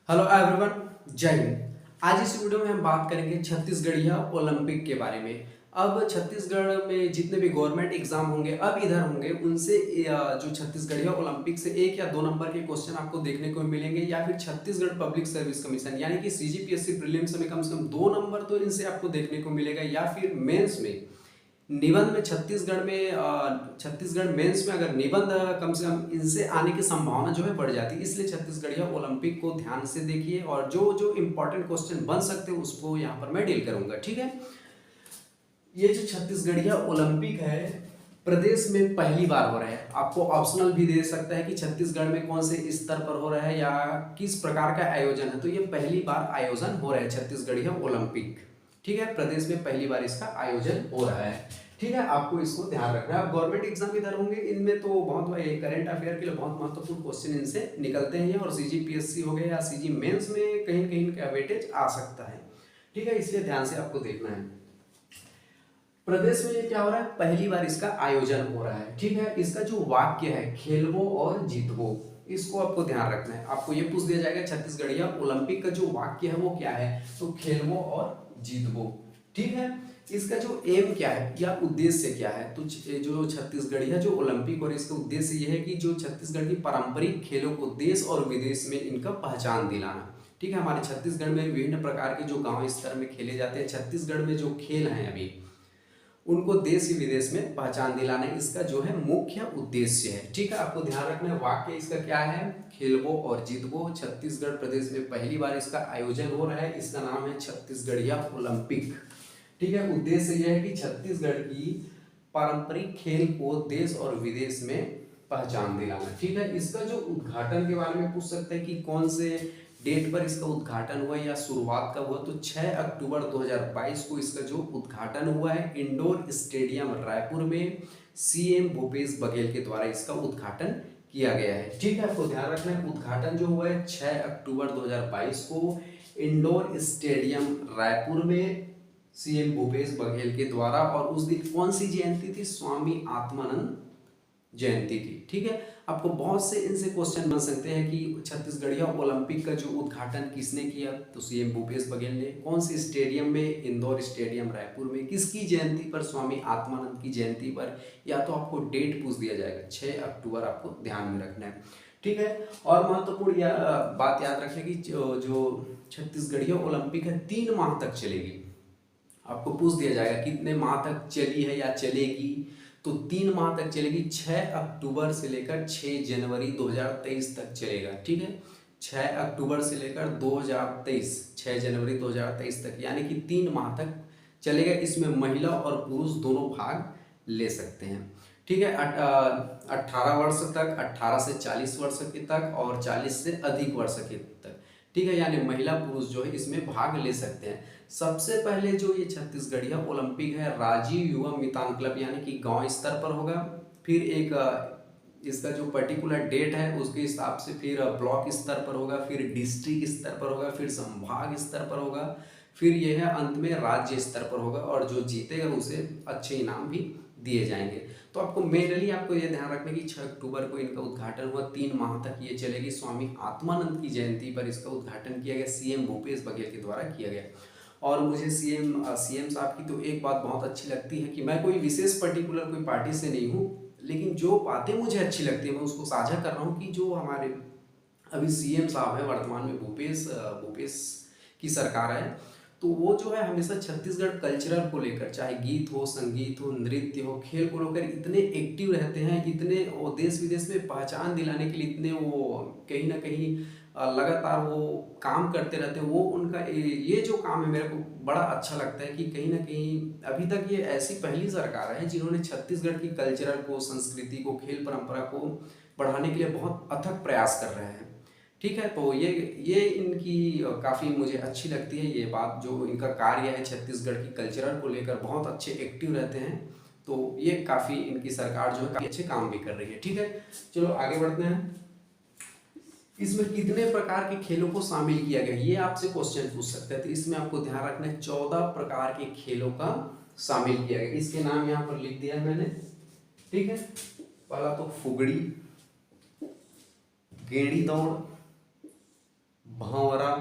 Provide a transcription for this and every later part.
Hello everyone, जय हिंद। आज इस वीडियो में हम बात करेंगे छत्तीसगढ़िया ओलंपिक के बारे में। अब छत्तीसगढ़ में जितने भी गवर्नमेंट एग्जाम होंगे अब इधर होंगे, उनसे जो छत्तीसगढ़िया ओलंपिक से 1 या 2 नंबर के क्वेश्चन आपको देखने को मिलेंगे, या फिर छत्तीसगढ़ पब्लिक सर्विस कमीशन यानी कि सीजीपीएससी प्रीलिम्स में कम से कम 2 नंबर तो इनसे आपको देखने को मिलेगा, या फिर मेंस में निबंध में छत्तीसगढ़ मेंस में अगर निबंध कम से कम इनसे आने की संभावना जो है बढ़ जाती है। इसलिए छत्तीसगढ़िया ओलंपिक को ध्यान से देखिए, और जो जो इंपॉर्टेंट क्वेश्चन बन सकते हैं उसको यहाँ पर मैं डील करूंगा। ठीक है, ये जो छत्तीसगढ़िया ओलंपिक है प्रदेश में पहली बार हो रहा है। आपको ऑप्शनल भी दे सकता है कि छत्तीसगढ़ में कौन से स्तर पर हो रहा है या किस प्रकार का आयोजन है। तो ये पहली बार आयोजन हो रहा है छत्तीसगढ़िया ओलंपिक। ठीक है, प्रदेश में पहली बार इसका आयोजन हो रहा है। ठीक है, आपको इसको ध्यान रखना है। अब गवर्नमेंट एग्जाम इधर होंगे, इनमें तो बहुत करंट अफेयर के लिए बहुत महत्वपूर्ण क्वेश्चन इनसे निकलते हैं, और सीजीपीएससी हो गया या सीजी मेंस में कहीं कहीं का वेटेज आ सकता है। ठीक है, इसलिए ध्यान से आपको देखना है। प्रदेश में ये क्या हो रहा है, पहली बार इसका आयोजन हो रहा है। ठीक है, इसका जो वाक्य है खेलबो और जीतबो, इसको आपको ध्यान रखना है। आपको ये पूछ दिया जाएगा छत्तीसगढ़िया ओलंपिक का जो वाक्य है वो क्या है, तो खेलबो और जीतबो। ठीक है, इसका जो एम क्या है या उद्देश्य क्या है, तो जो छत्तीसगढ़िया जो ओलंपिक और इसका उद्देश्य ये है कि जो छत्तीसगढ़ की पारंपरिक खेलों को देश और विदेश में इनका पहचान दिलाना। ठीक है, हमारे छत्तीसगढ़ में विभिन्न प्रकार के जो गांव स्तर में खेले जाते हैं, छत्तीसगढ़ में जो खेल हैं अभी उनको देश विदेश में पहचान दिलाना इसका जो है मुख्य उद्देश्य है। ठीक है, आपको ध्यान रखना है। वाक्य इसका क्या है, खेलबो और जीतबो। छत्तीसगढ़ प्रदेश में पहली बार इसका आयोजन हो रहा है, इसका नाम है छत्तीसगढ़िया ओलंपिक। ठीक है, उद्देश्य यह है कि छत्तीसगढ़ की पारंपरिक खेल को देश और विदेश में पहचान दिलाना। ठीक है, इसका जो उद्घाटन के बारे में पूछ सकते हैं कि कौन से डेट पर इसका उद्घाटन हुआ या शुरुआत कब हुआ, तो 6 अक्टूबर 2022 को इसका जो उद्घाटन हुआ है इंडोर स्टेडियम रायपुर में सीएम भूपेश बघेल के द्वारा इसका उद्घाटन किया गया है। ठीक है, आपको ध्यान रखना है। उद्घाटन जो हुआ है 6 अक्टूबर 2022 को इंडोर स्टेडियम रायपुर में सीएम भूपेश बघेल के द्वारा, और उस दिन कौन सी जयंती थी, स्वामी आत्मानंद जयंती थी। ठीक है, आपको बहुत से इनसे क्वेश्चन बन सकते हैं कि छत्तीसगढ़िया ओलंपिक का जो उद्घाटन किसने किया, तो सीएम भूपेश बघेल ने। कौन से स्टेडियम में, इंदौर स्टेडियम रायपुर में। किसकी जयंती पर, स्वामी आत्मानंद की जयंती पर। या तो आपको डेट पूछ दिया जाएगा, 6 अक्टूबर आपको ध्यान में रखना है। ठीक है, और महत्वपूर्ण बात याद रखने की, जो छत्तीसगढ़िया ओलंपिक है 3 माह तक चलेगी। आपको पूछ दिया जाएगा कितने माह तक चली है या चलेगी, तो 3 माह तक चलेगी। 6 अक्टूबर से लेकर 6 जनवरी 2023 तक चलेगा। ठीक है, 6 अक्टूबर से लेकर 2023 6 जनवरी 2023 तक, यानी कि 3 माह तक चलेगा। इसमें महिला और पुरुष दोनों भाग ले सकते हैं। ठीक है, 18 वर्ष तक, 18 से 40 वर्ष के तक, और 40 से अधिक वर्ष के तक। ठीक है, यानी महिला पुरुष जो है इसमें भाग ले सकते हैं। सबसे पहले जो ये छत्तीसगढ़िया ओलंपिक है राजीव युवा मितान क्लब यानी कि गांव स्तर पर होगा। फिर एक इसका जो पर्टिकुलर डेट है उसके हिसाब से फिर ब्लॉक स्तर पर होगा, फिर डिस्ट्रिक्ट स्तर पर होगा, फिर संभाग स्तर पर होगा, फिर यह है अंत में राज्य स्तर पर होगा, और जो जीतेगा उसे अच्छे इनाम भी दिए जाएंगे। तो आपको मेनली आपको ये ध्यान रखना कि 6 अक्टूबर को इनका उद्घाटन हुआ, 3 माह तक ये चलेगी। स्वामी आत्मानंद की जयंती पर इसका उद्घाटन किया गया, सीएम भूपेश बघेल के द्वारा किया गया। और मुझे सीएम साहब की तो एक बात बहुत अच्छी लगती है कि मैं कोई विशेष पर्टिकुलर कोई पार्टी से नहीं हूँ, लेकिन जो बातें मुझे अच्छी लगती है मैं उसको साझा कर रहा हूँ कि जो हमारे अभी सीएम साहब है वर्तमान में, भूपेश की सरकार है, तो वो जो है हमेशा छत्तीसगढ़ कल्चरल को लेकर, चाहे गीत हो, संगीत हो, नृत्य हो, खेल को लेकर इतने एक्टिव रहते हैं, इतने वो देश विदेश में पहचान दिलाने के लिए इतने वो कहीं ना कहीं लगातार वो काम करते रहते हैं। वो उनका ये जो काम है मेरे को बड़ा अच्छा लगता है कि कहीं ना कहीं अभी तक ये ऐसी पहली सरकार है जिन्होंने छत्तीसगढ़ की कल्चरल को, संस्कृति को, खेल परंपरा को बढ़ाने के लिए बहुत अथक प्रयास कर रहे हैं। ठीक है, तो ये इनकी काफ़ी मुझे अच्छी लगती है ये बात, जो इनका कार्य है छत्तीसगढ़ की कल्चरल को लेकर बहुत अच्छे एक्टिव रहते हैं। तो ये काफ़ी इनकी सरकार जो है काफ़ी अच्छे काम भी कर रही है। ठीक है, चलो आगे बढ़ते हैं। इसमें कितने प्रकार के खेलों को शामिल किया गया, ये आपसे क्वेश्चन पूछ सकते हैं। तो इसमें आपको ध्यान रखना है 14 प्रकार के खेलों का शामिल किया गया। इसके नाम यहाँ पर लिख दिया है मैंने। ठीक है, पहला तो फुगड़ी, गेड़ी दौड़, भांवरा,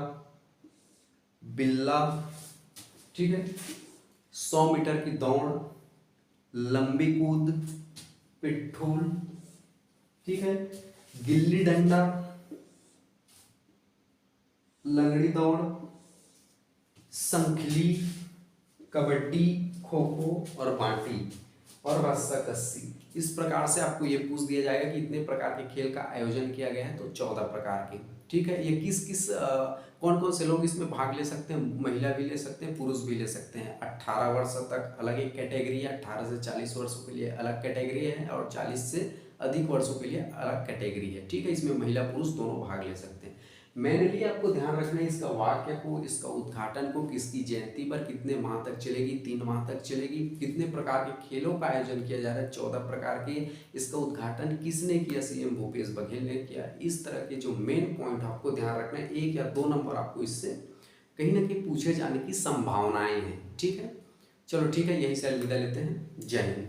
बिल्ला, ठीक है, 100 मीटर की दौड़, लंबी कूद, पिट्ठूल, ठीक है, गिल्ली डंडा, लंगड़ी दौड़, संखली, कबड्डी, खो खो और बांटी और रस्साकसी। इस प्रकार से आपको ये पूछ दिया जाएगा कि इतने प्रकार के खेल का आयोजन किया गया है, तो 14 प्रकार के, ठीक है। ये किस किस कौन कौन से लोग इसमें भाग ले सकते हैं? महिला भी ले सकते हैं, पुरुष भी ले सकते हैं। 18 वर्ष तक अलग एक कैटेगरी है, 18 से 40 वर्षों के लिए अलग कैटेगरी है और 40 से अधिक वर्षों के लिए अलग कैटेगरी है, ठीक है। इसमें महिला पुरुष दोनों भाग ले सकते हैं। मेनली आपको ध्यान रखना है इसका वाक्य को, इसका उद्घाटन को, किसकी जयंती पर, कितने माह तक चलेगी, 3 माह तक चलेगी, कितने प्रकार के खेलों का आयोजन किया जा रहा है, 14 प्रकार के, इसका उद्घाटन किसने किया, सीएम भूपेश बघेल ने किया। इस तरह के जो मेन पॉइंट आपको ध्यान रखना है, 1 या 2 नंबर आपको इससे कहीं ना कहीं पूछे जाने की संभावनाएं हैं, ठीक है। चलो ठीक है, यही से अलविदा लेते हैं। जय हिंद।